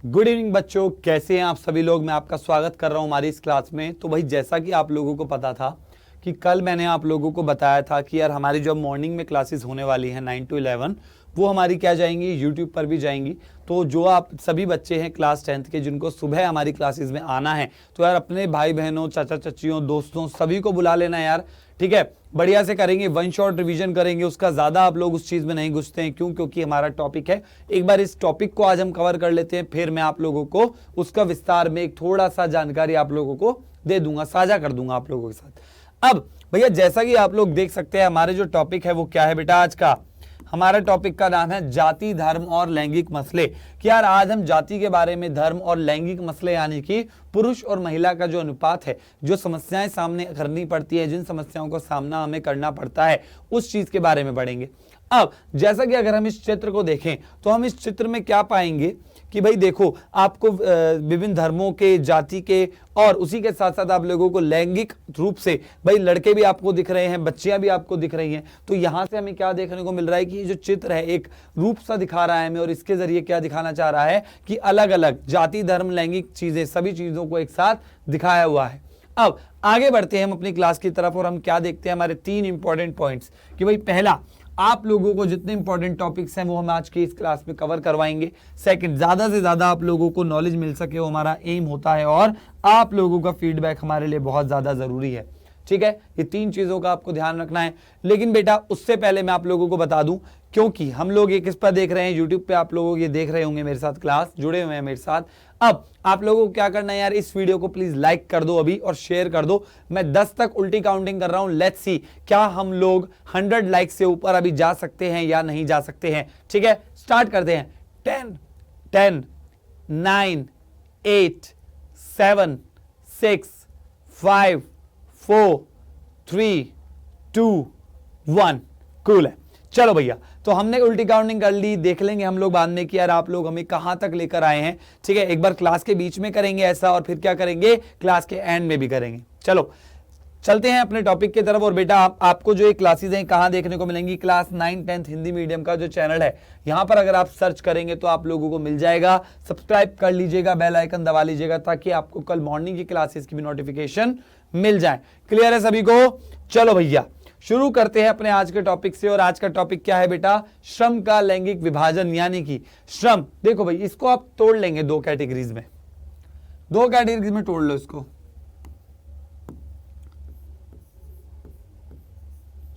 Good evening बच्चों, कैसे हैं आप सभी लोग। मैं आपका स्वागत कर रहा हूं हमारी इस क्लास में। तो भाई जैसा कि आप लोगों को पता था कि कल मैंने आप लोगों को बताया था कि यार हमारी जो मॉर्निंग में क्लासेस होने वाली हैं 9 to 11 वो हमारी क्या जाएंगी, यूट्यूब पर भी जाएंगी। तो जो आप सभी बच्चे हैं क्लास 10th के जिनको सुबह हमारी क्लासेस में आना है, तो यार अपने भाई बहनों, चाचा चाचियों, दोस्तों सभी को बुला लेना यार, ठीक है। बढ़िया से करेंगे, वन शॉट रिवीजन करेंगे, उसका ज़्यादा आप लोग उस चीज़ में नहीं घुसते हैं। क्यों? क्योंकि हमारा टॉपिक है, एक बार इस टॉपिक को आज हम कवर कर लेते हैं, फिर मैं आप लोगों को उसका विस्तार में एक थोड़ा सा जानकारी आप लोगों को दे दूंगा, साझा कर दूंगा आप लोगों के साथ। अब भैया जैसा कि आप लोग देख सकते हैं, हमारे जो टॉपिक है वो क्या है बेटा आज का। हमारा टॉपिक का नाम है जाति, धर्म और लैंगिक मसले। कि यार आज हम जाति के बारे में, धर्म और लैंगिक मसले यानी कि पुरुष और महिला का जो अनुपात है, जो समस्याएं सामने करनी पड़ती है, जिन समस्याओं का सामना हमें करना पड़ता है, उस चीज के बारे में पढ़ेंगे। अब जैसा कि अगर हम इस चित्र को देखें तो हम इस चित्र में क्या पाएंगे कि भाई देखो, आपको विभिन्न धर्मों के, जाति के और उसी के साथ साथ आप लोगों को लैंगिक रूप से भाई लड़के भी आपको दिख रहे हैं, बच्चियां भी आपको दिख रही हैं। तो यहां से हमें क्या देखने को मिल रहा है कि ये जो चित्र है एक रूप सा दिखा रहा है हमें, और इसके जरिए क्या दिखाना चाह रहा है कि अलग अलग जाति, धर्म, लैंगिक चीजें, सभी चीजों को एक साथ दिखाया हुआ है। अब आगे बढ़ते हैं हम अपनी क्लास की तरफ और हम क्या देखते हैं, हमारे 3 इंपॉर्टेंट पॉइंट्स। कि भाई पहला, आप लोगों को जितने इंपॉर्टेंट टॉपिक्स हैं वो हम आज की इस क्लास में कवर करवाएंगे। सेकंड, ज्यादा से ज्यादा आप लोगों को नॉलेज मिल सके वो हमारा एम होता है, और आप लोगों का फीडबैक हमारे लिए बहुत ज्यादा जरूरी है, ठीक है। ये 3 चीजों का आपको ध्यान रखना है। लेकिन बेटा उससे पहले मैं आप लोगों को बता दूं, क्योंकि हम लोग ये किस पर देख रहे हैं, यूट्यूब पे आप लोग ये देख रहे होंगे मेरे साथ, क्लास जुड़े हुए हैं मेरे साथ। अब आप लोगों को क्या करना है यार, इस वीडियो को प्लीज लाइक कर दो अभी और शेयर कर दो। मैं 10 तक उल्टी काउंटिंग कर रहा हूं, लेट्स सी क्या हम लोग 100 लाइक से ऊपर अभी जा सकते हैं या नहीं जा सकते हैं, ठीक है। स्टार्ट करते हैं। 10 10 9 8 7 6 5 4 3 2 1। कूल है। चलो भैया, तो हमने उल्टी काउंटिंग कर ली, देख लेंगे हम लोग बाद में कि यार आप लोग हमें कहां तक लेकर आए हैं, ठीक है। एक बार क्लास के बीच में करेंगे ऐसा, और फिर क्या करेंगे, क्लास के एंड में भी करेंगे। चलो चलते हैं अपने टॉपिक की तरफ। और बेटा आपको जो ये क्लासेस हैं कहां देखने को मिलेंगी, क्लास 9 10th हिंदी मीडियम का जो चैनल है, यहां पर अगर आप सर्च करेंगे तो आप लोगों को मिल जाएगा। सब्सक्राइब कर लीजिएगा, बेल आइकन दबा लीजिएगा, ताकि आपको कल मॉर्निंग की क्लासेस की भी नोटिफिकेशन मिल जाए। क्लियर है सभी को? चलो भैया शुरू करते हैं अपने आज के टॉपिक से। और आज का टॉपिक क्या है बेटा, श्रम का लैंगिक विभाजन। यानी कि श्रम, देखो भाई इसको आप तोड़ लेंगे 2 कैटेगरीज में, 2 कैटेगरीज में तोड़ लो इसको।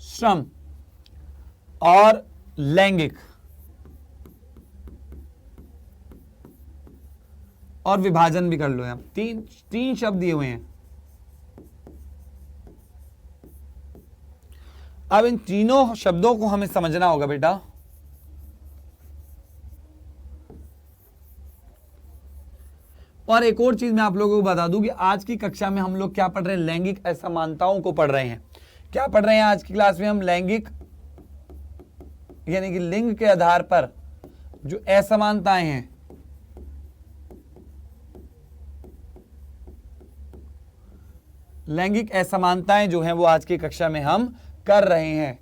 श्रम और लैंगिक और विभाजन भी कर लो। यहां तीन शब्द दिए हुए हैं। अब इन तीनों शब्दों को हमें समझना होगा बेटा। और एक और चीज मैं आप लोगों को बता दूं कि आज की कक्षा में हम लोग क्या पढ़ रहे हैं, लैंगिक असमानताओं को पढ़ रहे हैं। क्या पढ़ रहे हैं आज की क्लास में हम, लैंगिक यानी कि लिंग के आधार पर जो असमानताएं हैं, लैंगिक असमानताएं जो हैं वो आज की कक्षा में हम कर रहे हैं।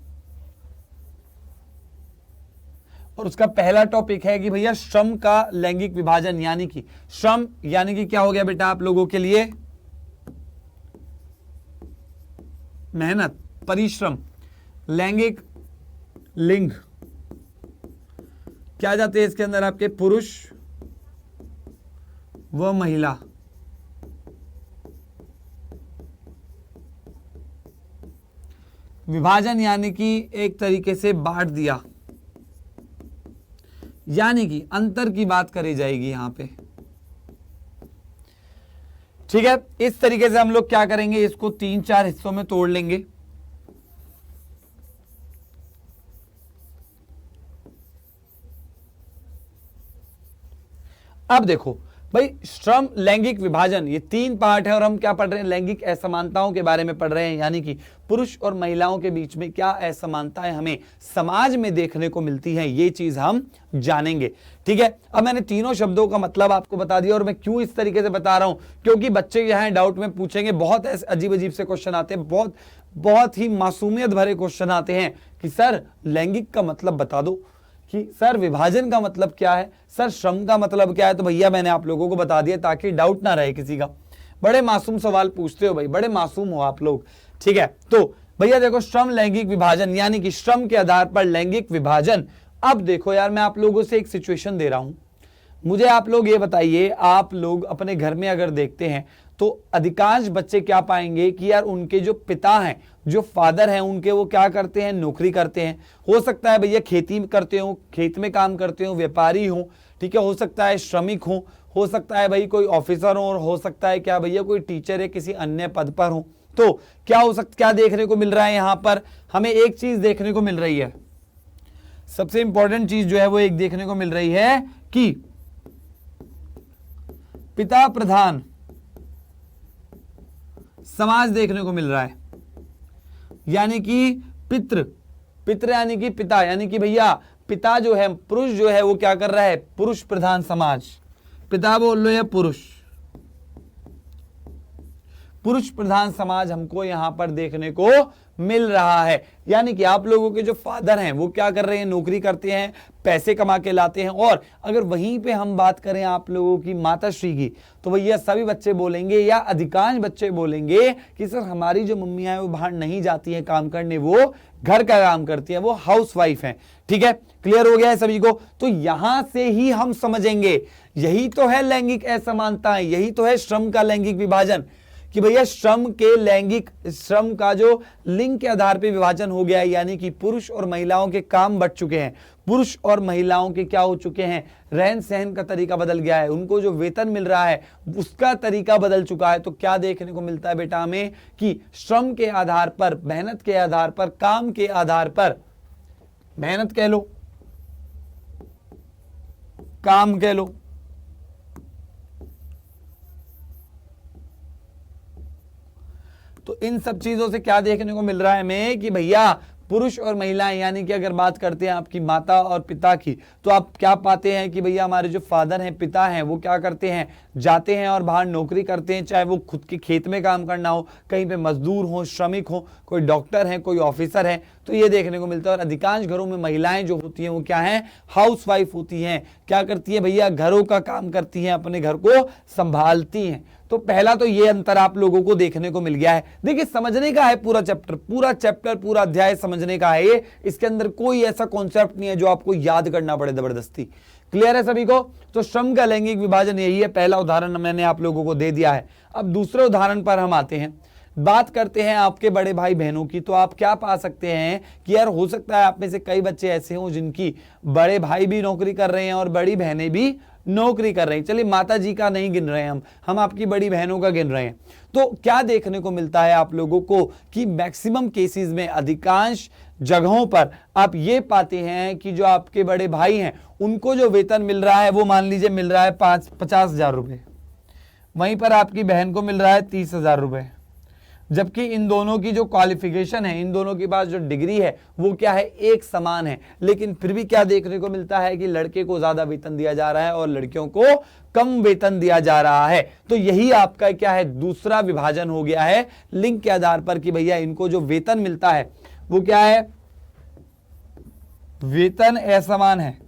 और उसका पहला टॉपिक है कि भैया श्रम का लैंगिक विभाजन। यानी कि श्रम यानी कि क्या हो गया बेटा आप लोगों के लिए, मेहनत, परिश्रम। लैंगिक, लिंग क्या जाते हैं इसके अंदर आपके, पुरुष व महिला। विभाजन यानी कि एक तरीके से बांट दिया, यानी कि अंतर की बात करी जाएगी यहां पे, ठीक है। इस तरीके से हम लोग क्या करेंगे, इसको 3-4 हिस्सों में तोड़ लेंगे। अब देखो भाई, श्रम, लैंगिक विभाजन, ये 3 पार्ट है। और हम क्या पढ़ रहे हैं, लैंगिक असमानताओं के बारे में पढ़ रहे हैं। यानी कि पुरुष और महिलाओं के बीच में क्या असमानताएं हमें समाज में देखने को मिलती हैं, ये चीज हम जानेंगे, ठीक है। अब मैंने तीनों शब्दों का मतलब आपको बता दिया। और मैं क्यों इस तरीके से बता रहा हूं, क्योंकि बच्चे यहाँ डाउट में पूछेंगे, बहुत ऐसे अजीब अजीब से क्वेश्चन आते हैं, बहुत ही मासूमियत भरे क्वेश्चन आते हैं कि सर लैंगिक का मतलब बता दो, कि सर विभाजन का मतलब क्या है, सर श्रम का मतलब क्या है, तो भैया मैंने आप लोगों को बता दिया ताकि डाउट ना रहे किसी का। बड़े मासूम सवाल पूछते हो भाई, बड़े मासूम हो आप लोग, ठीक है। तो भैया देखो श्रम लैंगिक विभाजन यानी कि श्रम के आधार पर लैंगिक विभाजन। अब देखो यार मैं आप लोगों से एक सिचुएशन दे रहा हूं, मुझे आप लोग ये बताइए, आप लोग अपने घर में अगर देखते हैं तो अधिकांश बच्चे क्या पाएंगे कि यार उनके जो पिता हैं, जो फादर हैं उनके, वो क्या करते हैं, नौकरी करते हैं। हो सकता है भैया खेती करते हो, खेत में काम करते हो, व्यापारी हो, ठीक है, हो सकता है श्रमिक हो सकता है भाई कोई ऑफिसर हो, और हो सकता है क्या भैया कोई टीचर है किसी अन्य पद पर हो। तो क्या देखने को मिल रहा है यहां पर, हमें एक चीज देखने को मिल रही है, सबसे इंपॉर्टेंट चीज जो है वो एक देखने को मिल रही है कि पिता प्रधान समाज देखने को मिल रहा है, यानी कि पितृ यानी कि पिता, यानी कि भैया पिता जो है, पुरुष जो है वो क्या कर रहा है, पुरुष प्रधान समाज, पिता बोल लो या पुरुष प्रधान समाज हमको यहां पर देखने को मिल रहा है। यानी कि आप लोगों के जो फादर हैं वो क्या कर रहे हैं, नौकरी करते हैं, पैसे कमा के लाते हैं। और अगर वहीं पे हम बात करें आप लोगों की माताश्री की, तो भैया सभी बच्चे बोलेंगे या अधिकांश बच्चे बोलेंगे कि सर हमारी जो मम्मियां हैं वो बाहर नहीं जाती हैं काम करने, वो घर का काम करती हैं, वो हाउस वाइफ हैं। ठीक है, क्लियर हो गया है सभी को। तो यहां से ही हम समझेंगे, यही तो है लैंगिक असमानताएं, यही तो है श्रम का लैंगिक विभाजन, कि भैया श्रम का जो लिंग के आधार पे विभाजन हो गया है, यानी कि पुरुष और महिलाओं के काम बढ़ चुके हैं, पुरुष और महिलाओं के क्या हो चुके हैं, रहन सहन का तरीका बदल गया है, उनको जो वेतन मिल रहा है उसका तरीका बदल चुका है। तो क्या देखने को मिलता है बेटा हमें कि श्रम के आधार पर, मेहनत के आधार पर, काम के आधार पर, मेहनत कह लो, काम कह लो, तो इन सब चीजों से क्या देखने को मिल रहा है हमें कि भैया पुरुष और महिलाएं, यानी कि अगर बात करते हैं आपकी माता और पिता की, तो आप क्या पाते हैं कि भैया हमारे जो फादर हैं, पिता हैं, वो क्या करते हैं, जाते हैं और बाहर नौकरी करते हैं, चाहे वो खुद के खेत में काम करना हो, कहीं पे मजदूर हो, श्रमिक हो, कोई डॉक्टर है, कोई ऑफिसर है, तो ये देखने को मिलता है। और अधिकांश घरों में महिलाएं जो होती हैं वो क्या है, हाउस वाइफ होती हैं, क्या करती है भैया, घरों का काम करती हैं, अपने घर को संभालती हैं। तो पहला तो ये अंतर आप लोगों को देखने को मिल गया है। देखिए समझने का है पूरा चैप्टर पूरा अध्याय समझने का है ये, इसके अंदर कोई ऐसा कॉन्सेप्ट नहीं है जो आपको याद करना पड़े जबरदस्ती। क्लियर है सभी को। तो श्रम का लैंगिक विभाजन यही है, पहला उदाहरण मैंने आप लोगों को दे दिया है। अब दूसरे उदाहरण पर हम आते हैं, बात करते हैं आपके बड़े भाई बहनों की। तो आप क्या पा सकते हैं कि यार हो सकता है आप में से कई बच्चे ऐसे हों जिनकी बड़े भाई भी नौकरी कर रहे हैं और बड़ी बहनें भी नौकरी कर रही हैं। चलिए माता जी का नहीं गिन रहे हैं हम आपकी बड़ी बहनों का गिन रहे हैं। तो क्या देखने को मिलता है आप लोगों को कि मैक्सिमम केसेस में, अधिकांश जगहों पर आप ये पाते हैं कि जो आपके बड़े भाई हैं उनको जो वेतन मिल रहा है वो मान लीजिए मिल रहा है 50,000 रुपए, वहीं पर आपकी बहन को मिल रहा है 30,000 रुपए, जबकि इन दोनों की जो क्वालिफिकेशन है, इन दोनों के पास जो डिग्री है वो क्या है, एक समान है। लेकिन फिर भी क्या देखने को मिलता है कि लड़के को ज्यादा वेतन दिया जा रहा है और लड़कियों को कम वेतन दिया जा रहा है। तो यही आपका क्या है, दूसरा विभाजन हो गया है लिंग के आधार पर कि भैया इनको जो वेतन मिलता है वो क्या है, वेतन असमान है।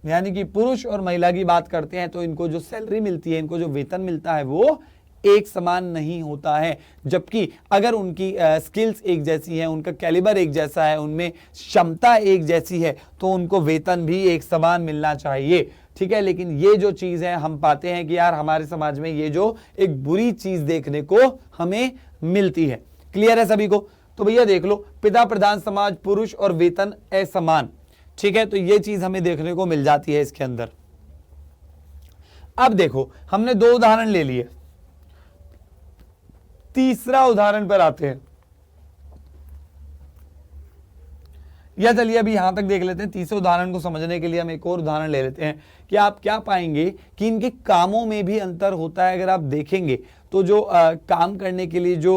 यानी कि पुरुष और महिला की बात करते हैं तो इनको जो सैलरी मिलती है, इनको जो वेतन मिलता है वो एक समान नहीं होता है। जबकि अगर उनकी स्किल्स एक जैसी है, उनका कैलिबर एक जैसा है, उनमें क्षमता एक जैसी है, तो उनको वेतन भी एक समान मिलना चाहिए। ठीक है, लेकिन ये जो चीज है हम पाते हैं कि यार हमारे समाज में ये जो एक बुरी चीज देखने को हमें मिलती है। क्लियर है सभी को। तो भैया देख लो, पिता प्रधान समाज, पुरुष और वेतन असमान। ठीक है, तो ये चीज हमें देखने को मिल जाती है इसके अंदर। अब देखो हमने दो उदाहरण ले लिए, तीसरा उदाहरण पर आते हैं, या चलिए अभी यहां तक देख लेते हैं। तीसरे उदाहरण को समझने के लिए हम एक और उदाहरण ले लेते हैं कि आप क्या पाएंगे कि इनके कामों में भी अंतर होता है। अगर आप देखेंगे तो जो काम करने के लिए जो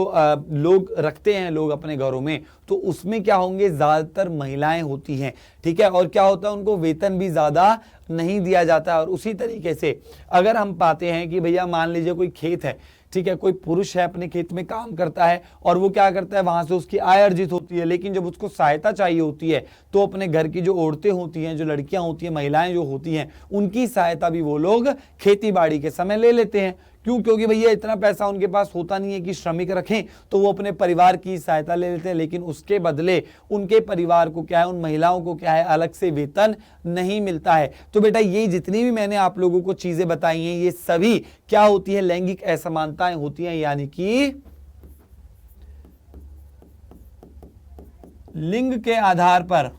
लोग रखते हैं लोग अपने घरों में, तो उसमें क्या होंगे, ज्यादातर महिलाएं होती हैं। ठीक है, और क्या होता है, उनको वेतन भी ज्यादा नहीं दिया जाता। और उसी तरीके से अगर हम पाते हैं कि भैया मान लीजिए कोई खेत है, ठीक है, कोई पुरुष है अपने खेत में काम करता है और वो क्या करता है, वहां से उसकी आय अर्जित होती है, लेकिन जब उसको सहायता चाहिए होती है तो अपने घर की जो औरतें होती हैं, जो लड़कियां होती हैं, महिलाएं जो होती हैं, उनकी सहायता भी वो लोग खेती बाड़ी के समय ले लेते हैं। क्यों? क्योंकि भैया इतना पैसा उनके पास होता नहीं है कि श्रमिक रखें, तो वो अपने परिवार की सहायता ले लेते हैं, लेकिन उसके बदले उनके परिवार को क्या है, उन महिलाओं को क्या है, अलग से वेतन नहीं मिलता है। तो बेटा ये जितनी भी मैंने आप लोगों को चीजें बताई हैं, ये सभी क्या होती है, लैंगिक असमानताएं होती हैं, यानी कि लिंग के आधार पर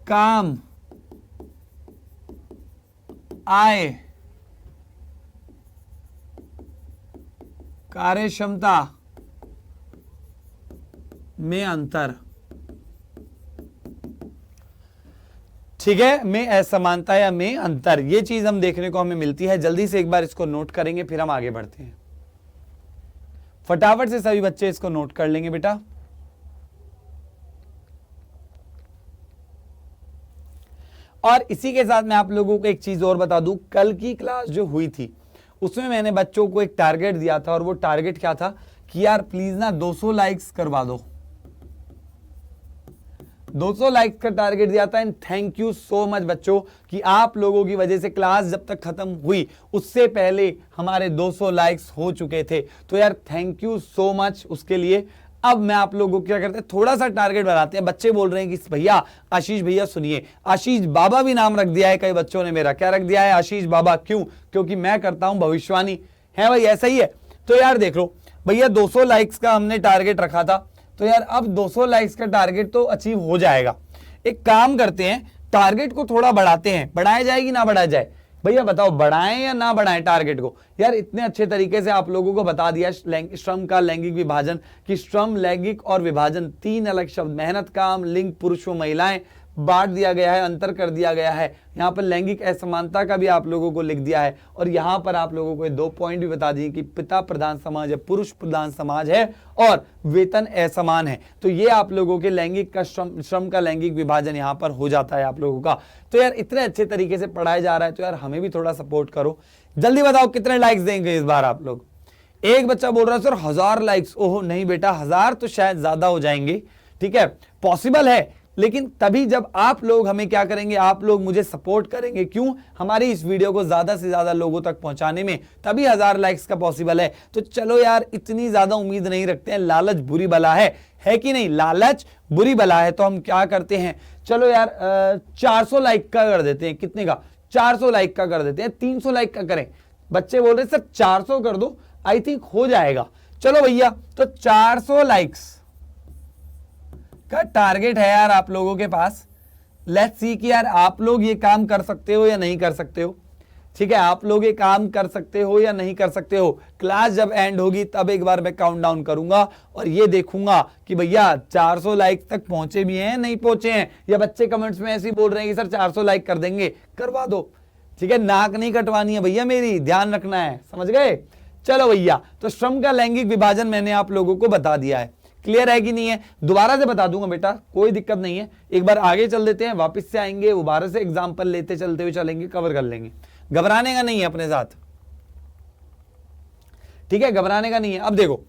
काम, आय, कार्यक्षमता में अंतर, ठीक है, में असमानता या में अंतर, ये चीज हम देखने को हमें मिलती है। जल्दी से एक बार इसको नोट करेंगे, फिर हम आगे बढ़ते हैं। फटाफट से सभी बच्चे इसको नोट कर लेंगे बेटा। और इसी के साथ मैं आप लोगों को एक चीज और बता दूं, कल की क्लास जो हुई थी उसमें मैंने बच्चों को एक टारगेट दिया था, और वो टारगेट क्या था कि यार प्लीज ना 200 लाइक्स करवा दो। 200 लाइक्स का टारगेट दिया था। And thank you so much बच्चों कि आप लोगों की वजह से क्लास जब तक खत्म हुई उससे पहले हमारे 200 लाइक्स हो चुके थे। तो यार थैंक यू सो मच उसके लिए। अब मैं आप लोगों को क्या करते हैं, थोड़ा सा टारगेट बढ़ाते हैं। बच्चे बोल रहे हैं कि भैया आशीष भैया सुनिए, आशीष बाबा भी नाम रख दिया है कई बच्चों ने मेरा। क्या रख दिया है? आशीष बाबा। क्यों? क्योंकि मैं करता हूं भविष्यवाणी। है भाई, ऐसा ही है। तो यार देख लो भैया 200 लाइक्स का हमने टारगेट रखा था, तो यार अब 200 लाइक्स का टारगेट तो अचीव हो जाएगा। एक काम करते हैं, टारगेट को थोड़ा बढ़ाते हैं। बढ़ाया जाए कि ना बढ़ाया जाए? भैया बताओ, बढ़ाएं या ना बढ़ाएं टारगेट को? यार इतने अच्छे तरीके से आप लोगों को बता दिया श्रम का लैंगिक विभाजन, कि श्रम, लैंगिक और विभाजन 3 अलग शब्द, मेहनत, काम, लिंग, पुरुष व महिलाएं बांट दिया गया है, अंतर कर दिया गया है। यहाँ पर लैंगिक असमानता का भी आप लोगों को लिख दिया है, और यहाँ पर आप लोगों को 2 पॉइंट भी बता दिए कि पिता प्रधान समाज है, पुरुष प्रधान समाज है, और वेतन असमान है। तो ये आप लोगों के लैंगिक का श्रम का लैंगिक विभाजन यहाँ पर हो जाता है आप लोगों का। तो यार इतने अच्छे तरीके से पढ़ाया जा रहा है, तो यार हमें भी थोड़ा सपोर्ट करो। जल्दी बताओ कितने लाइक्स देंगे इस बार आप लोग? एक बच्चा बोल रहा है सर 1000 लाइक्स। ओहो नहीं बेटा, 1000 तो शायद ज्यादा हो जाएंगे। ठीक है, पॉसिबल है, लेकिन तभी जब आप लोग हमें क्या करेंगे, आप लोग मुझे सपोर्ट करेंगे। क्यों? हमारी इस वीडियो को ज्यादा से ज्यादा लोगों तक पहुंचाने में, तभी 1000 लाइक्स का पॉसिबल है। तो चलो यार इतनी ज्यादा उम्मीद नहीं रखते हैं, लालच बुरी बला है कि नहीं? लालच बुरी बला है। तो हम क्या करते हैं, चलो यार 400 लाइक का कर देते हैं। कितने का? 400 लाइक का कर देते हैं। 300 लाइक का करें? बच्चे बोल रहे सर 400 कर दो, आई थिंक हो जाएगा। चलो भैया, तो 400 लाइक्स का टारगेट है यार आप लोगों के पास। लेट्स सी कि यार आप लोग ये काम कर सकते हो या नहीं कर सकते हो। ठीक है, आप लोग ये काम कर सकते हो या नहीं कर सकते हो। क्लास जब एंड होगी तब एक बार मैं काउंट डाउन करूंगा और ये देखूंगा कि भैया 400 लाइक तक पहुंचे भी हैं, नहीं पहुंचे हैं। या बच्चे कमेंट्स में ऐसे ही बोल रहे हैं कि सर 400 लाइक कर देंगे, करवा दो। ठीक है, नाक नहीं कटवानी है भैया मेरी, ध्यान रखना है, समझ गए? चलो भैया, तो श्रम का लैंगिक विभाजन मैंने आप लोगों को बता दिया है। क्लियर है कि नहीं है? दोबारा से बता दूंगा बेटा, कोई दिक्कत नहीं है। एक बार आगे चल देते हैं, वापस से आएंगे, दोबारा से एग्जांपल लेते चलते हुए चलेंगे, कवर कर लेंगे। घबराने का नहीं है अपने साथ। ठीक है, घबराने का नहीं है। अब देखो,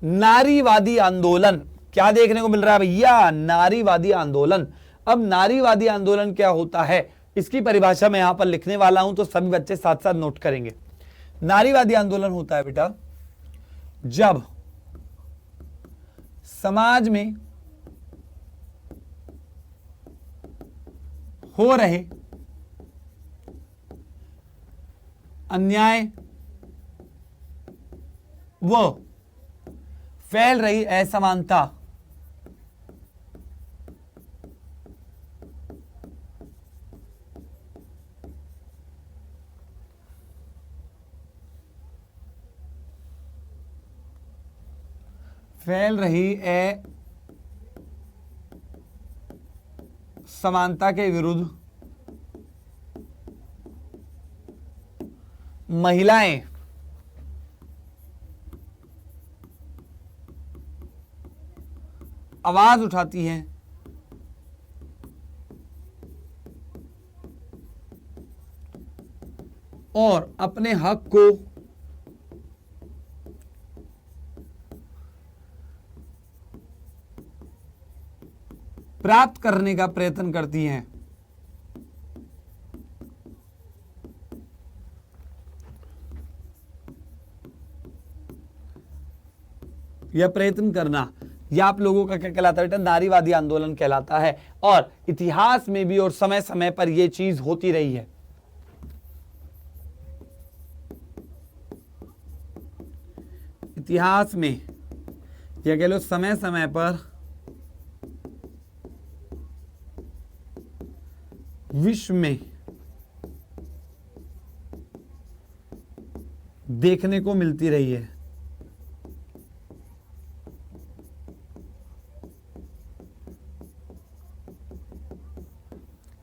नारीवादी आंदोलन क्या देखने को मिल रहा है भैया? नारीवादी आंदोलन। अब नारीवादी आंदोलन क्या होता है, इसकी परिभाषा मैं यहां पर लिखने वाला हूं, तो सभी बच्चे साथ साथ नोट करेंगे। नारीवादी आंदोलन होता है बेटा जब समाज में हो रहे अन्याय व फैल रही असमानता फैल रही असमानता के विरुद्ध महिलाएं आवाज उठाती हैं, और अपने हक को प्राप्त करने का प्रयत्न करती हैं। यह प्रयत्न करना, यह आप लोगों का क्या कहलाता है बेटा? नारीवादी आंदोलन कहलाता है। और इतिहास में भी और समय समय पर यह चीज होती रही है। इतिहास में या कह लो समय समय पर विश्व में देखने को मिलती रही है।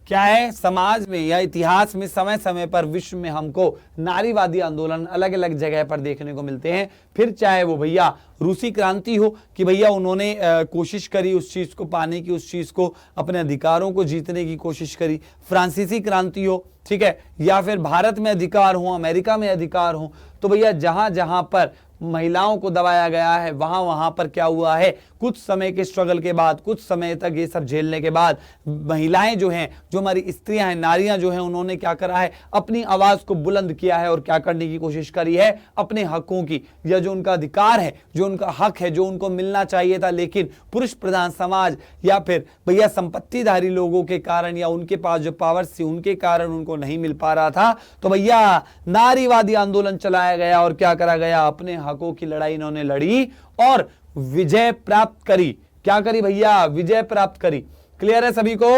क्या है? समाज में या इतिहास में समय समय पर विश्व में हमको नारीवादी आंदोलन अलग अलग जगह पर देखने को मिलते हैं। फिर चाहे वो भैया रूसी क्रांति हो कि भैया उन्होंने कोशिश करी उस चीज को पाने की, उस चीज को अपने अधिकारों को जीतने की कोशिश करी, फ्रांसीसी क्रांति हो, ठीक है, या फिर भारत में अधिकार हो, अमेरिका में अधिकार हो, तो भैया जहां जहां पर महिलाओं को दबाया गया है वहां वहां पर क्या हुआ है? कुछ समय के स्ट्रगल के बाद, कुछ समय तक ये सब झेलने के बाद महिलाएं जो हैं, जो हमारी स्त्रियां हैं, नारियां जो हैं, उन्होंने क्या करा है? अपनी आवाज को बुलंद किया है और क्या करने की कोशिश करी है? अपने हकों की, या जो उनका अधिकार है, जो उनका हक है, जो उनको मिलना चाहिए था, लेकिन पुरुष प्रधान समाज या फिर भैया संपत्तिधारी लोगों के कारण या उनके पास जो पावर थी उनके कारण उनको नहीं मिल पा रहा था, तो भैया नारीवादी आंदोलन चलाया गया और क्या करा गया? अपने हकों की लड़ाई इन्होंने लड़ी और विजय प्राप्त करी। क्या करी भैया? विजय प्राप्त करी। क्लियर है सभी को?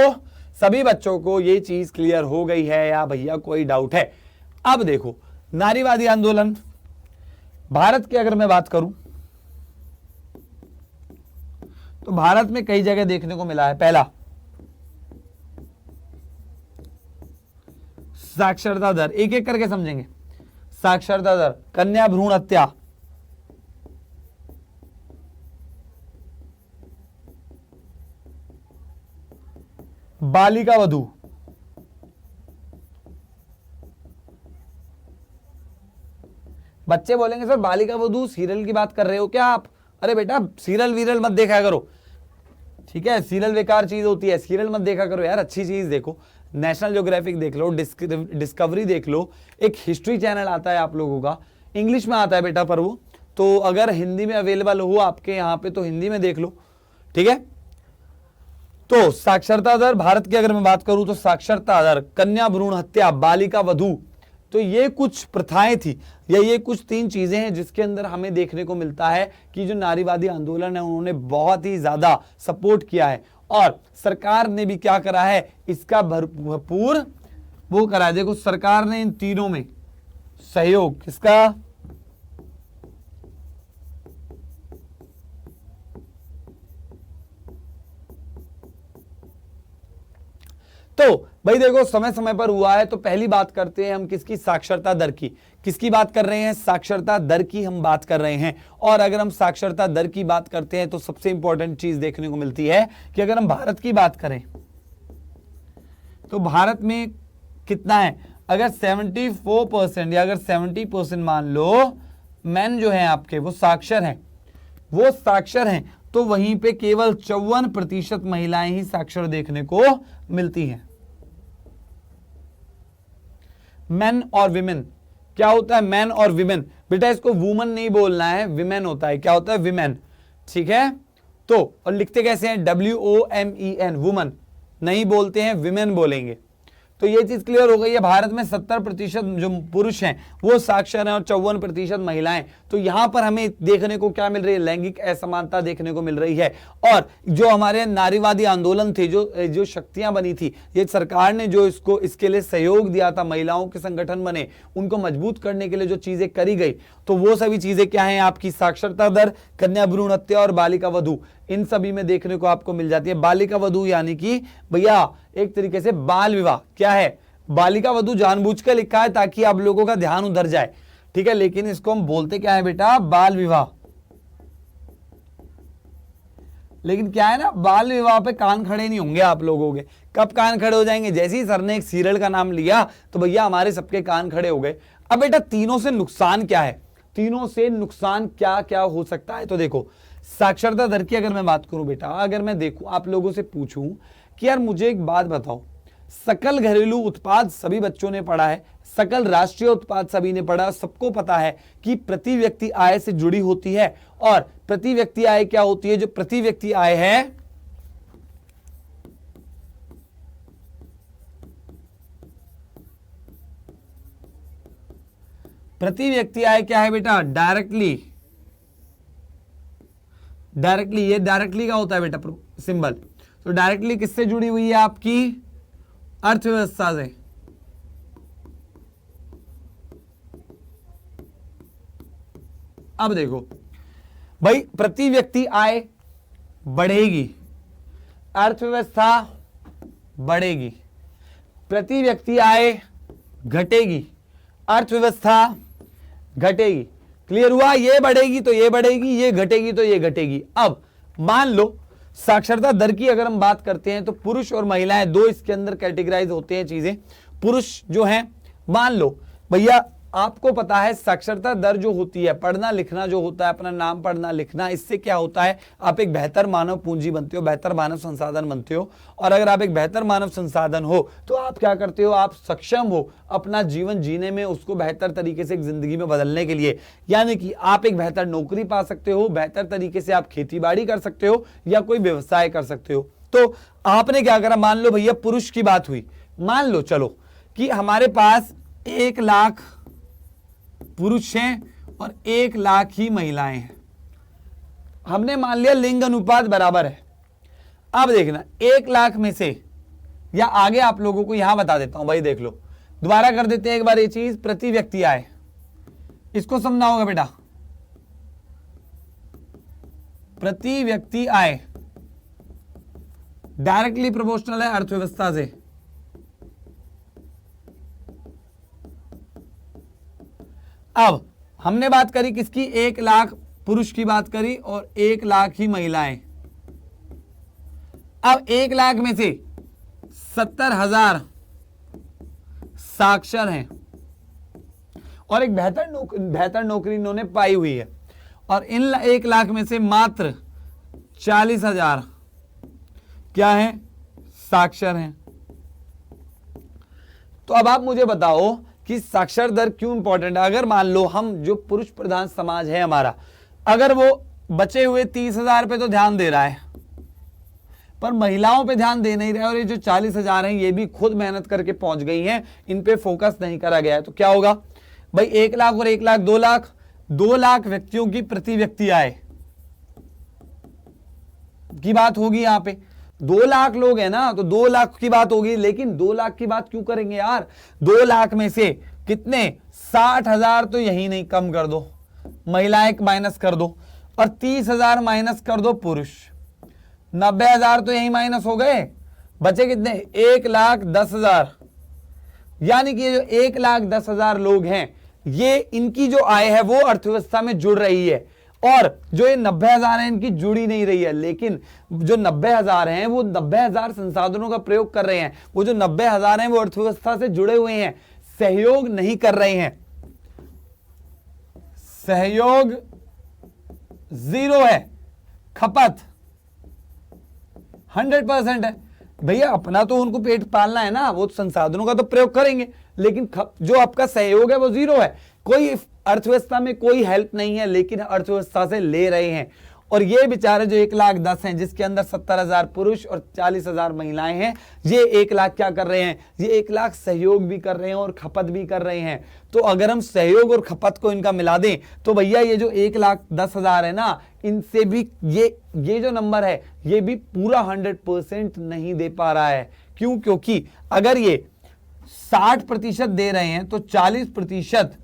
सभी बच्चों को ये चीज क्लियर हो गई है या भैया कोई डाउट है? अब देखो, नारीवादी आंदोलन भारत की अगर मैं बात करूं तो भारत में कई जगह देखने को मिला है। पहला, साक्षरता दर, एक एक करके समझेंगे। साक्षरता दर, कन्या भ्रूण हत्या, बालिका वधू, बच्चे बोलेंगे सर बालिका वधू सीरियल की बात कर रहे हो क्या आप? अरे बेटा सीरियल वीरियल मत देखा करो, ठीक है? सीरियल बेकार चीज होती है, सीरियल मत देखा करो यार, अच्छी चीज देखो। नेशनल ज्योग्राफिक देख लो, डिस्कवरी देख लो, एक हिस्ट्री चैनल आता है आप लोगों का, इंग्लिश में आता है बेटा पर वो, तो अगर हिंदी में अवेलेबल हो आपके यहाँ पे तो हिंदी में देख लो, ठीक है? तो साक्षरता दर भारत की अगर मैं बात करूं तो साक्षरता दर, कन्या भ्रूण हत्या, बालिका वधू, तो ये कुछ प्रथाएं थी या ये कुछ तीन चीजें हैं जिसके अंदर हमें देखने को मिलता है कि जो नारीवादी आंदोलन है उन्होंने बहुत ही ज्यादा सपोर्ट किया है और सरकार ने भी क्या करा है? इसका भरपूर वो करा है। देखो सरकार ने इन तीनों में सहयोग, किसका? तो भाई देखो समय समय पर हुआ है। तो पहली बात करते हैं हम किसकी? साक्षरता दर की। किसकी बात कर रहे हैं? साक्षरता दर की हम बात कर रहे हैं। और अगर हम साक्षरता दर की बात करते हैं तो सबसे इंपॉर्टेंट चीज देखने को मिलती है कि अगर हम भारत की बात करें तो भारत में कितना है? अगर 74% या अगर 70% मान लो मैन जो है आपके वो साक्षर हैं, वो साक्षर हैं, तो वहीं पे केवल 54% महिलाएं ही साक्षर देखने को मिलती हैं। मेन और विमेन, क्या होता है मैन और विमेन? बेटा इसको वुमन नहीं बोलना है, विमेन होता है। क्या होता है? विमेन, ठीक है? तो और लिखते कैसे हैं? WOMEN, वुमन नहीं बोलते हैं, विमेन बोलेंगे। तो ये चीज क्लियर हो गई है। भारत में 70% जो पुरुष हैं वो साक्षर हैं और 54% महिलाएं। तो यहां पर हमें देखने को क्या मिल रही है? लैंगिक असमानता देखने को मिल रही है। और जो हमारे नारीवादी आंदोलन थे, जो शक्तियां बनी थी, ये सरकार ने जो इसके लिए सहयोग दिया था, महिलाओं के संगठन बने, उनको मजबूत करने के लिए जो चीजें करी गई, तो वो सभी चीजें क्या है? आपकी साक्षरता दर, कन्या भ्रूण हत्या और बालिका वधू, इन सभी में देखने को आपको मिल जाती है। बालिका वधू यानी कि भैया एक तरीके से बाल विवाह। क्या है? बालिका वधू जानबूझकर लिखा है ताकि आप लोगों का ध्यान उधर जाए, ठीक है? लेकिन इसको हम बोलते क्या है बेटा? बाल विवाह। लेकिन क्या है ना, बाल विवाह पे कान खड़े नहीं होंगे आप लोगों के। कब कान खड़े हो जाएंगे? जैसे ही सर ने एक सीरियल का नाम लिया तो भैया हमारे सबके कान खड़े हो गए। अब बेटा तीनों से नुकसान क्या है, तीनों से नुकसान क्या क्या हो सकता है? तो देखो, साक्षरता दर की अगर मैं बात करूं बेटा, अगर मैं देखूं आप लोगों से पूछूं कि यार मुझे एक बात बताओ, सकल घरेलू उत्पाद सभी बच्चों ने पढ़ा है, सकल राष्ट्रीय उत्पाद सभी ने पढ़ा, सबको पता है कि प्रति व्यक्ति आय से जुड़ी होती है। और प्रति व्यक्ति आय क्या होती है? जो प्रति व्यक्ति आय है, प्रति व्यक्ति आय क्या है बेटा? डायरेक्टली, ये डायरेक्टली का होता है बेटा सिंबल। तो डायरेक्टली किससे जुड़ी हुई है? आपकी अर्थव्यवस्था से। अब देखो भाई, प्रति व्यक्ति आय बढ़ेगी, अर्थव्यवस्था बढ़ेगी, प्रति व्यक्ति आय घटेगी, अर्थव्यवस्था घटेगी। क्लियर हुआ? ये बढ़ेगी तो ये बढ़ेगी, ये घटेगी तो ये घटेगी। अब मान लो साक्षरता दर की अगर हम बात करते हैं तो पुरुष और महिलाएं दो इसके अंदर कैटेगराइज होते हैं चीजें। पुरुष जो हैं, मान लो भैया आपको पता है साक्षरता दर जो होती है, पढ़ना लिखना जो होता है, अपना नाम पढ़ना लिखना, इससे क्या होता है? आप एक बेहतर मानव पूंजी बनते हो, बेहतर मानव संसाधन बनते हो। और अगर आप एक बेहतर मानव संसाधन हो तो आप क्या करते हो? आप सक्षम हो अपना जीवन जीने में, उसको बेहतर तरीके से एक जिंदगी में बदलने के लिए। यानी कि आप एक बेहतर नौकरी पा सकते हो, बेहतर तरीके से आप खेती बाड़ी कर सकते हो या कोई व्यवसाय कर सकते हो। तो आपने क्या करा? मान लो भैया पुरुष की बात हुई, मान लो चलो कि हमारे पास 1 लाख पुरुष हैं और 1 लाख ही महिलाएं हैं। हमने मान लिया लिंग अनुपात बराबर है। अब देखना 1 लाख में से, या आगे आप लोगों को यहां बता देता हूं भाई, देख लो, दोबारा कर देते हैं एक बार ये चीज। प्रति व्यक्ति आय, इसको समझना होगा बेटा। प्रति व्यक्ति आय डायरेक्टली प्रोपोर्शनल है अर्थव्यवस्था से। अब हमने बात करी किसकी? 1 लाख पुरुष की बात करी और 1 लाख ही महिलाएं। अब 1 लाख में से 70,000 साक्षर हैं और एक बेहतर नौकरी इन्होंने पाई हुई है। और इन 1 लाख में से मात्र 40,000 क्या है? साक्षर हैं। तो अब आप मुझे बताओ कि साक्षर दर क्यों इंपॉर्टेंट है? अगर मान लो हम जो पुरुष प्रधान समाज है हमारा, अगर वो बचे हुए 30,000 पे तो ध्यान दे रहा है पर महिलाओं पे ध्यान दे नहीं रहा है, और ये जो 40,000 हैं ये भी खुद मेहनत करके पहुंच गई हैं, इन पे फोकस नहीं करा गया है, तो क्या होगा भाई? 1 लाख और 1 लाख 2 लाख, 2 लाख व्यक्तियों की प्रति व्यक्ति आय की बात होगी। यहां पे 2 लाख लोग हैं ना, तो 2 लाख की बात होगी। लेकिन 2 लाख की बात क्यों करेंगे यार? 2 लाख में से कितने? 60,000 तो यही नहीं, कम कर दो, महिलाएं माइनस कर दो, और 30,000 माइनस कर दो पुरुष, 90,000 तो यही माइनस हो गए, बचे कितने? 1,10,000। यानी कि जो 1,10,000 लोग हैं, ये इनकी जो आय है वो अर्थव्यवस्था में जुड़ रही है, और जो ये 90,000 है इनकी जुड़ी नहीं रही है। लेकिन जो 90,000 हैं वो 90,000 संसाधनों का प्रयोग कर रहे हैं, वो जो 90,000 हैं वो अर्थव्यवस्था से जुड़े हुए हैं, सहयोग नहीं कर रहे हैं। सहयोग 0 है, खपत 100% है। भैया अपना तो उनको पेट पालना है ना, वो संसाधनों का तो प्रयोग करेंगे, लेकिन जो आपका सहयोग है वो 0 है। कोई अर्थव्यवस्था में कोई हेल्प नहीं है, लेकिन अर्थव्यवस्था से ले रहे हैं। और ये बेचारे जो 1,10,000 हैं, जिसके अंदर 70,000 पुरुष और 40,000 महिलाएं हैं, ये 1 लाख क्या कर रहे हैं? ये 1 लाख सहयोग भी कर रहे हैं और खपत भी कर रहे हैं। तो अगर हम सहयोग और खपत को इनका मिला दें तो भैया ये जो 1,10,000 है ना, इनसे भी ये जो नंबर है ये भी पूरा 100% नहीं दे पा रहा है। क्यों? क्योंकि अगर ये 60% दे रहे हैं तो 40%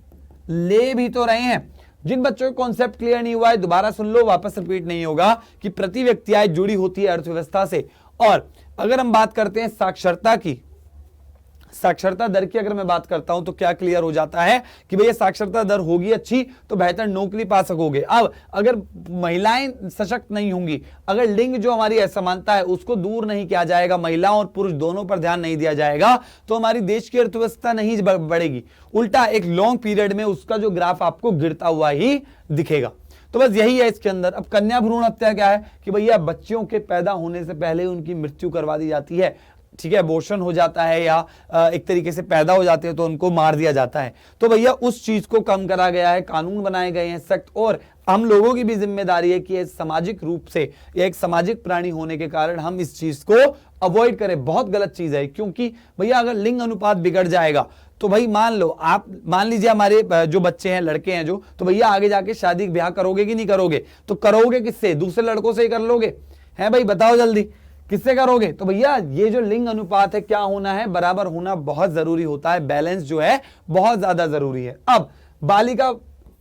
ले भी तो रहे हैं। जिन बच्चों को कॉन्सेप्ट क्लियर नहीं हुआ है दोबारा सुन लो, वापस रिपीट नहीं होगा, कि प्रति व्यक्ति आय जुड़ी होती है अर्थव्यवस्था से। और अगर हम बात करते हैं साक्षरता की, साक्षरता दर की अगर मैं बात करता हूं तो क्या क्लियर हो जाता है कि भैया साक्षरता दर होगी अच्छी तो बेहतर नौकरी पा सकोगे। अब अगर महिलाएं सशक्त नहीं होंगी, अगर लिंग जो हमारी असमानता है उसको दूर नहीं किया जाएगा, महिलाओं और पुरुष दोनों पर ध्यान नहीं दिया जाएगा, तो हमारी देश की अर्थव्यवस्था नहीं बढ़ेगी, उल्टा एक लॉन्ग पीरियड में उसका जो ग्राफ आपको गिरता हुआ ही दिखेगा। तो बस यही है इसके अंदर। अब कन्या भ्रूण हत्या क्या है कि भैया बच्चियों के पैदा होने से पहले उनकी मृत्यु करवा दी जाती है, ठीक है, अबॉर्शन हो जाता है या एक तरीके से पैदा हो जाते हैं तो उनको मार दिया जाता है। तो भैया उस चीज को कम करा गया है, कानून बनाए गए हैं सख्त, और हम लोगों की भी जिम्मेदारी है कि सामाजिक रूप से या एक सामाजिक प्राणी होने के कारण हम इस चीज को अवॉइड करें। बहुत गलत चीज है, क्योंकि भैया अगर लिंग अनुपात बिगड़ जाएगा तो भाई मान लीजिए हमारे जो बच्चे हैं, लड़के हैं जो, तो भैया आगे जाके शादी ब्याह करोगे कि नहीं करोगे? तो करोगे किससे? दूसरे लड़कों से ही कर लोगे? हैं भाई बताओ जल्दी, किससे करोगे? तो भैया ये जो लिंग अनुपात है क्या होना है? बराबर होना बहुत जरूरी होता है, बैलेंस जो है बहुत ज्यादा जरूरी है। अब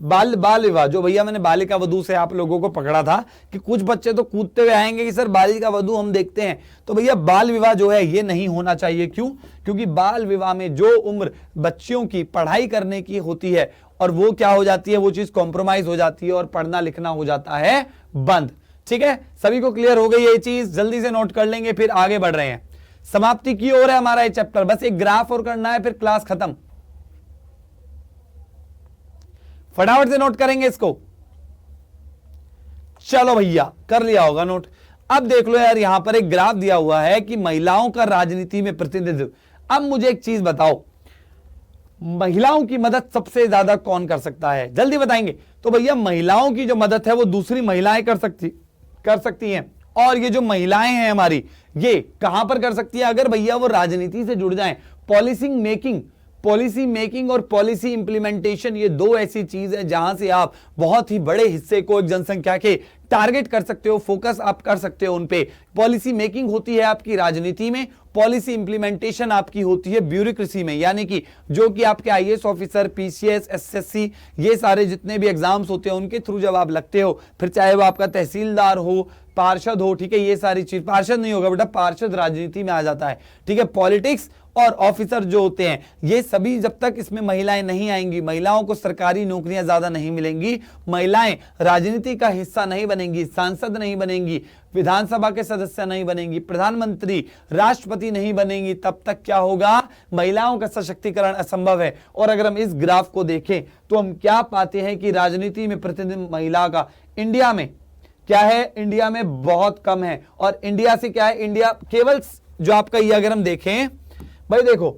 बाल विवाह, जो भैया मैंने बालिका वधू से आप लोगों को पकड़ा था कि कुछ बच्चे तो कूदते हुए आएंगे कि सर बालिका वधू हम देखते हैं, तो भैया बाल विवाह जो है ये नहीं होना चाहिए। क्यों? क्योंकि बाल विवाह में जो उम्र बच्चियों की पढ़ाई करने की होती है और वो क्या हो जाती है, वो चीज कॉम्प्रोमाइज हो जाती है और पढ़ना लिखना हो जाता है बंद। ठीक है, सभी को क्लियर हो गई ये चीज? जल्दी से नोट कर लेंगे, फिर आगे बढ़ रहे हैं। समाप्ति की ओर है हमारा ये चैप्टर, बस एक ग्राफ और करना है, फिर क्लास खत्म। फटाफट से नोट करेंगे इसको। चलो भैया कर लिया होगा नोट। अब देख लो यार, यहां पर एक ग्राफ दिया हुआ है कि महिलाओं का राजनीति में प्रतिनिधित्व। अब मुझे एक चीज बताओ, महिलाओं की मदद सबसे ज्यादा कौन कर सकता है? जल्दी बताएंगे। तो भैया महिलाओं की जो मदद है वो दूसरी महिलाएं कर सकती हैं। और ये जो महिलाएं हैं हमारी, ये कहां पर कर सकती है? अगर भैया वो राजनीति से जुड़ जाएं। पॉलिसी मेकिंग और पॉलिसी इंप्लीमेंटेशन, ये दो ऐसी चीज है जहां से आप बहुत ही बड़े हिस्से को एक जनसंख्या के टारगेट कर सकते हो, फोकस आप कर सकते हो उन पे। पॉलिसी मेकिंग होती है आपकी राजनीति में, पॉलिसी इंप्लीमेंटेशन आपकी होती है ब्यूरोक्रेसी में, यानी कि जो कि आपके आईएएस ऑफिसर, पीसीएस, एसएससी, ये सारे जितने भी एग्जाम्स होते हैं उनके थ्रू जब आप लगते हो, फिर चाहे वो आपका तहसीलदार हो, पार्षद हो, ठीक है, ये सारी चीज, पार्षद नहीं होगा बेटा, पार्षद राजनीति में आ जाता है, ठीक है, पॉलिटिक्स और ऑफिसर जो होते हैं, ये सभी जब तक इसमें महिलाएं नहीं आएंगी, महिलाओं को सरकारी नौकरियां ज्यादा नहीं मिलेंगी, महिलाएं राजनीति का हिस्सा नहीं बनेंगी, सांसद नहीं बनेंगी, विधानसभा के सदस्य नहीं बनेंगी, प्रधानमंत्री, राष्ट्रपति नहीं बनेंगी, तब तक क्या होगा? महिलाओं का सशक्तिकरण असंभव है। और अगर हम इस ग्राफ को देखें तो हम क्या पाते हैं कि राजनीति में प्रतिनिधित्व महिला का इंडिया में क्या है? इंडिया में बहुत कम है। और इंडिया से क्या है? इंडिया केवल जो आपका ये अगर हम देखें भाई, देखो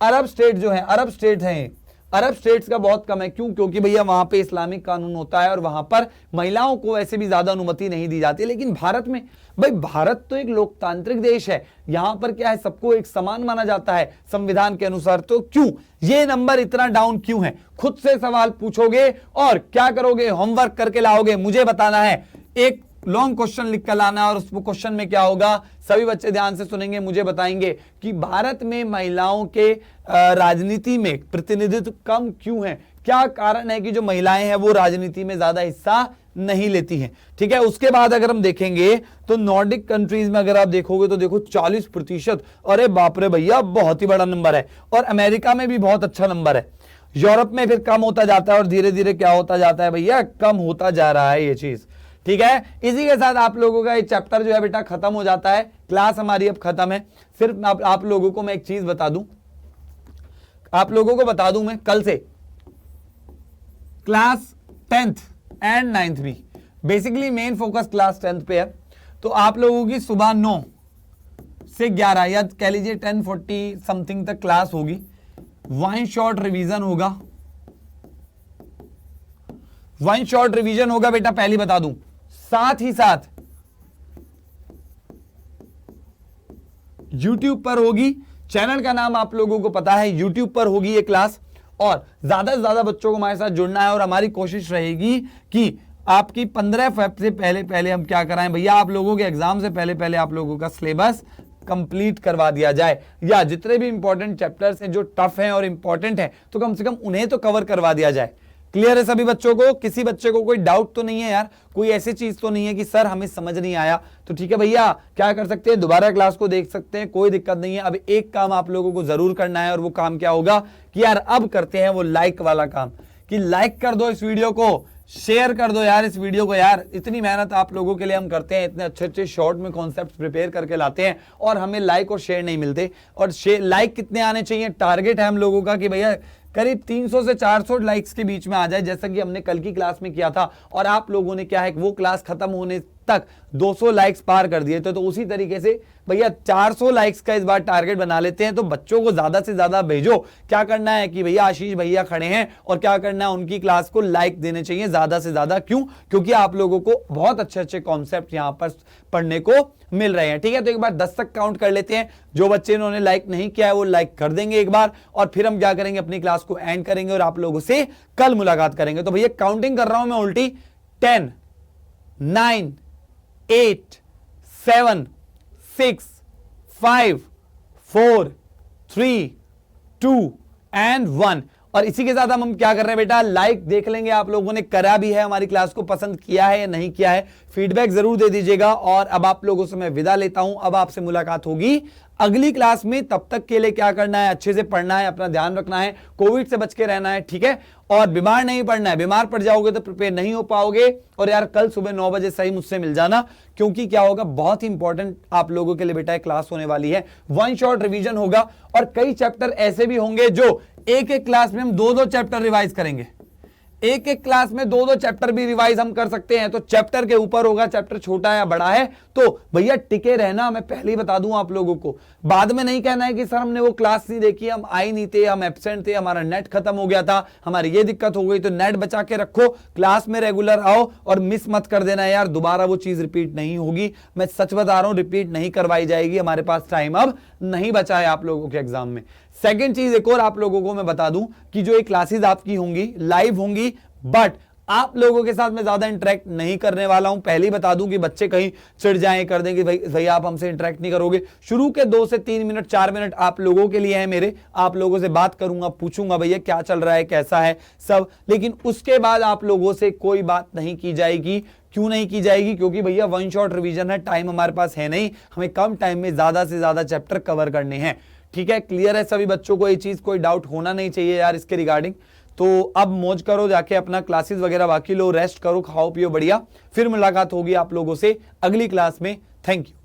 अरब स्टेट जो है, अरब स्टेट्स का बहुत कम है। क्यों? क्योंकि भैया वहां पे इस्लामिक कानून होता है और वहां पर महिलाओं को वैसे भी ज्यादा अनुमति नहीं दी जाती। लेकिन भारत में, भाई भारत तो एक लोकतांत्रिक देश है, यहां पर क्या है, सबको एक समान माना जाता है संविधान के अनुसार। तो क्यों ये नंबर इतना डाउन क्यों है? खुद से सवाल पूछोगे और क्या करोगे? होमवर्क करके लाओगे, मुझे बताना है। एक लॉन्ग क्वेश्चन लिख कर लाना और उस क्वेश्चन में क्या होगा, सभी बच्चे ध्यान से सुनेंगे, मुझे बताएंगे कि भारत में महिलाओं के राजनीति में प्रतिनिधित्व कम क्यों है, क्या कारण है कि जो महिलाएं हैं वो राजनीति में ज्यादा हिस्सा नहीं लेती हैं। ठीक है, उसके बाद अगर हम देखेंगे तो नॉर्डिक कंट्रीज में अगर आप देखोगे तो देखो 40%, अरे बाप रे भैया बहुत ही बड़ा नंबर है। और अमेरिका में भी बहुत अच्छा नंबर है। यूरोप में फिर कम होता जाता है और धीरे धीरे क्या होता जाता है भैया, कम होता जा रहा है ये चीज। ठीक है, इसी के साथ आप लोगों का ये चैप्टर जो है बेटा खत्म हो जाता है, क्लास हमारी अब खत्म है। सिर्फ आप लोगों को मैं एक चीज बता दूं, आप लोगों को बता दूं मैं कल से क्लास 10th एंड 9th भी, basically main focus class 10th पे है। तो आप लोगों की सुबह 9 से 11 या कह लीजिए 10:40 समथिंग तक क्लास होगी। वन शॉर्ट रिवीजन होगा बेटा, पहली बता दूं। साथ ही साथ YouTube पर होगी, चैनल का नाम आप लोगों को पता है, YouTube पर होगी ये क्लास। और ज्यादा से ज्यादा बच्चों को हमारे साथ जुड़ना है और हमारी कोशिश रहेगी कि आपकी 15 फेब से पहले हम क्या कराएं भैया, आप लोगों के एग्जाम से पहले आप लोगों का सिलेबस कंप्लीट करवा दिया जाए, या जितने भी इंपॉर्टेंट चैप्टर्स हैं जो टफ हैं और इंपॉर्टेंट हैं तो कम से कम उन्हें तो कवर करवा दिया जाए। क्लियर है सभी बच्चों को? किसी बच्चे को कोई डाउट तो नहीं है यार? कोई ऐसी चीज तो नहीं है कि सर हमें समझ नहीं आया? तो ठीक है भैया, क्या कर सकते हैं, दोबारा क्लास को देख सकते हैं, कोई दिक्कत नहीं है। अब एक काम आप लोगों को जरूर करना है, और वो काम क्या होगा कि यार अब करते हैं वो लाइक वाला काम, कि लाइक कर दो इस वीडियो को, शेयर कर दो यार इस वीडियो को। यार इतनी मेहनत आप लोगों के लिए हम करते हैं, इतने अच्छे अच्छे शॉर्ट में कॉन्सेप्ट प्रिपेयर करके लाते हैं, और हमें लाइक और शेयर नहीं मिलते। और लाइक कितने आने चाहिए? टारगेट है हम लोगों का कि भैया करीब 300 से 400 लाइक्स के बीच में आ जाए, जैसा कि हमने कल की क्लास में किया था। और आप लोगों ने क्या है, वो क्लास खत्म होने तक 200 लाइक्स पार कर दिए थे। तो उसी तरीके से भैया 400 लाइक्स का इस बार टारगेट बना लेते हैं। तो बच्चों को ज्यादा से ज्यादा भेजो। क्या करना है कि भैया आशीष भैया खड़े हैं, और क्या करना है, उनकी क्लास को लाइक देने चाहिए ज्यादा से ज्यादा। क्यों? क्योंकि आप लोगों को बहुत अच्छे अच्छे कॉन्सेप्ट यहां पर पढ़ने को मिल रहे हैं। ठीक है, तो एक बार 10 तक काउंट कर लेते हैं। जो बच्चे इन्होंने लाइक नहीं किया है वो लाइक कर देंगे एक बार, और फिर हम क्या करेंगे, अपनी क्लास को एंड करेंगे और आप लोगों से कल मुलाकात करेंगे। तो भैया काउंटिंग कर रहा हूं मैं उल्टी, 10, 9, 8, 7, 6, 5, 4, 3, 2 and 1। और इसी के साथ हम क्या कर रहे हैं बेटा, लाइक देख लेंगे आप लोगों ने करा भी है, हमारी क्लास को पसंद किया है या नहीं किया है, फीडबैक जरूर दे दीजिएगा। और अब आप लोगों से मैं विदा लेता हूं, अब आपसे मुलाकात होगी अगली क्लास में। तब तक के लिए क्या करना है, अच्छे से पढ़ना है, अपना ध्यान रखना है, कोविड से बच के रहना है, ठीक है, और बीमार नहीं पड़ना है। बीमार पड़ जाओगे तो प्रिपेयर नहीं हो पाओगे। और यार कल सुबह 9 बजे सही मुझसे मिल जाना, क्योंकि क्या होगा, बहुत ही इंपॉर्टेंट आप लोगों के लिए बेटा क्लास होने वाली है। वन शॉट रिवीजन होगा, और कई चैप्टर ऐसे भी होंगे जो एक एक क्लास में हम 2-2 चैप्टर रिवाइज करेंगे। एक एक क्लास में 2-2 चैप्टर भी रिवाइज हम कर सकते हैं। तो चैप्टर के ऊपर होगा, चैप्टर छोटा या बड़ा है, तो भैया टिके रहना। मैं पहले ही बता दूं आप लोगों को, बाद में नहीं कहना है कि सर हमने वो क्लास नहीं देखी, हम आए नहीं थे, हम एब्सेंट थे, हमारा नेट खत्म हो गया था, हमारी ये दिक्कत हो गई। तो नेट बचा के रखो, क्लास में रेगुलर आओ, और मिस मत कर देना यार, दोबारा वो चीज रिपीट नहीं होगी। मैं सच बता रहा हूं, रिपीट नहीं करवाई जाएगी। हमारे पास टाइम अब नहीं बचा है आप लोगों के एग्जाम में। सेकेंड चीज एक और आप लोगों को मैं बता दूं कि जो ये क्लासेस आपकी होंगी लाइव होंगी, बट आप लोगों के साथ मैं ज्यादा इंटरेक्ट नहीं करने वाला हूं। पहले ही बता दूं कि बच्चे कहीं चिढ़ जाएं, कर देंगे भाई आप हमसे इंटरेक्ट नहीं करोगे। शुरू के 2 से 3 मिनट 4 मिनट आप लोगों के लिए है मेरे, आप लोगों से बात करूंगा, पूछूंगा भैया क्या चल रहा है, कैसा है सब। लेकिन उसके बाद आप लोगों से कोई बात नहीं की जाएगी। क्यों नहीं की जाएगी? क्योंकि भैया वन शॉट रिवीजन है, टाइम हमारे पास है नहीं, हमें कम टाइम में ज्यादा से ज्यादा चैप्टर कवर करने हैं। ठीक है, क्लियर है सभी बच्चों को? ये चीज कोई डाउट होना नहीं चाहिए यार इसके रिगार्डिंग। तो अब मौज करो, जाके अपना क्लासेस वगैरह बाकी लो, रेस्ट करो, खाओ पियो बढ़िया। फिर मुलाकात होगी आप लोगों से अगली क्लास में। Thank you.